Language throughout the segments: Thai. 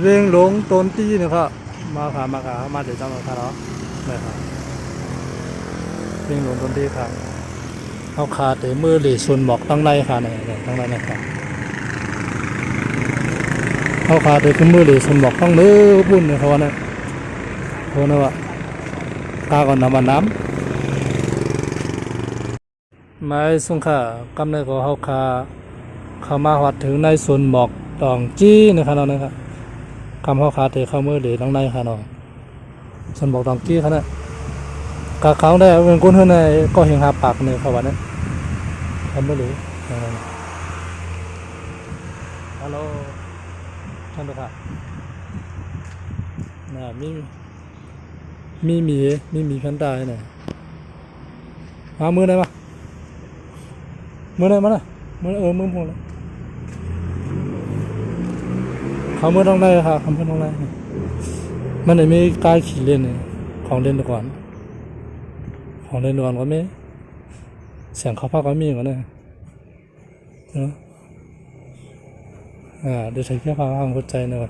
เวียงหลงต้นตีนะครับมาขามาเดี๋ยวจำมาค่ะเนาะนะครับเวียงหลงต้นตีครับเขาขาเตะมือหลีส่วนหมอกตั้งในค่ะเนี่ยตั้งในนะครับเขาขาเตะขึ้นมือหลีส่วนหมอกตั้งมือปุ่นเนี่ยเขาว่าเนี่ยเขาเนี่ยว่ากาก่อนน้ำไม้สุงค่ะกำเนิดของเขาขาเข้ามาหอดถึงในส่วนหมอกตองจี้นะครับเนาะนะครับคำเขาขาเตะเข้ามือหลีตั้งในค่ะเนาะส่วนหมอกตองจี้เขาเนี่ยกาเขาได้เป็นก้นเท่าในก็เห็นหาปากเนี่ยเขาว่าเนี่ยทำไม่รู้ฮัลโหลท่านประธานน่ะมีแพนด้าเนี่ยมามือไหนมามือไหนมาน่ะมือมือพวกเลยเขามือต้องได้ค่ะเขามือต้องได้มันไหนมีการขี่เล่นเนี่ยของเล่นก่อนของเล่นก่อนก็ไม่เสียงเขาพักก็มีก่อนเนี่ยเดี๋ยวใช้แค่พาห้างหัวใจหน่อย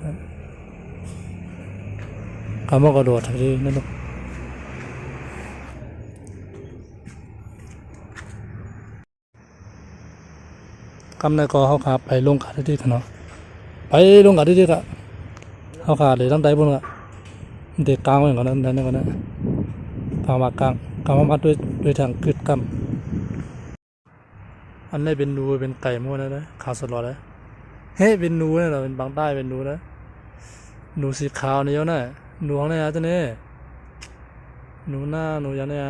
คำว่ากระโดดทีนั่นลูกคำในกอเขาขาไปลงขาที่กันเนาะไปลงขาที่กันเขาขาเลยตั้งใจบนกันเด็กกลางไว้ก่อนนั้นก่อนนะพามากลางมามัดด้วยทางกึดกำอันนี้เป็นนูเป็นไก่มั่วนะขาสลอดเลยเฮ้เป็นนูเนี่ยเราเป็นบางใต้เป็นนูนะหนูสีขาวเนี่ยนะหนูของเนี่ยตัวนี้หนูหน้าหนูยันเนี่ย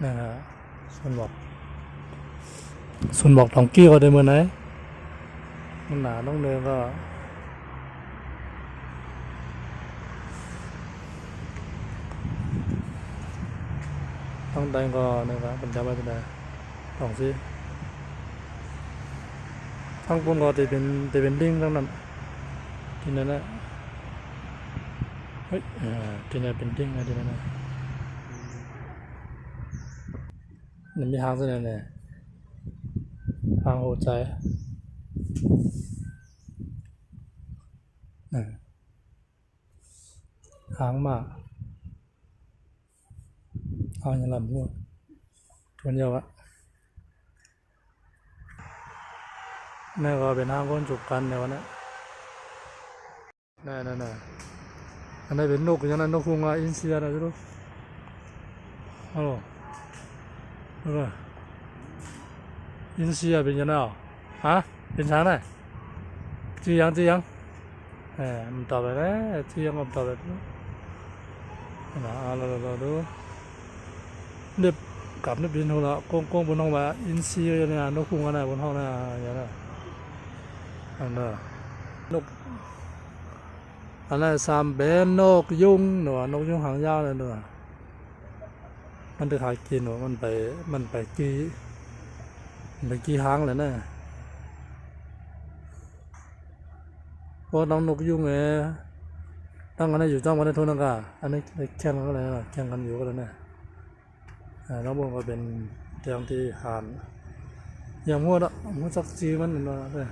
นะฮะส่วนบอกทองกี้ก็ได้เมื่อไหร่มันหนาต้องเดินก็ต้องได้ก็นะครับผมจำไม่ได้สองสิทั้งปุ่นก็จะเป็นลิงทั้งนั้นที่นั่นนะเฮ้ยที่นั่นเป็นลิงนะที่นั่นนะมันมีทางเส้นเนี่ยทางหัวใจหางมาเอาอย่างลำหัวทวนเยอะวะนี่ก็เป็นทางคนจุกกันเนี่ยวันนี้นั่นอันนี้เป็นนกอย่างนั้นนกฮูกอินเซียนะจ๊ะลูกฮัลโหลอินเซียเป็นยังไงฮะเป็นช้างไหนจียังมันตอบไปแล้วจียังมันตอบไปแล้วนะเราดูเด็บกลับเด็บดินหัวละกงบนห้องว่าอินเซียเนี่ยนกฮูกอะไรบนห้องน่ะอย่างนั้นอันนั้นนกอันนั้นซามเบนนกยุงหนูนกยุงหางยาวเลยหนูมันจะหากินหนูมันไปกี่หางเลยนะเพราะน้องนกยุงตั้งกันอยู่จ้องกันในทุนนักอ่ะอันนี้แข่งกันเลยนะแข่งกันอยู่กันนะน้องบงก็เป็นเตียงที่หานอย่างมั่วละมั่วสักจีมันเลย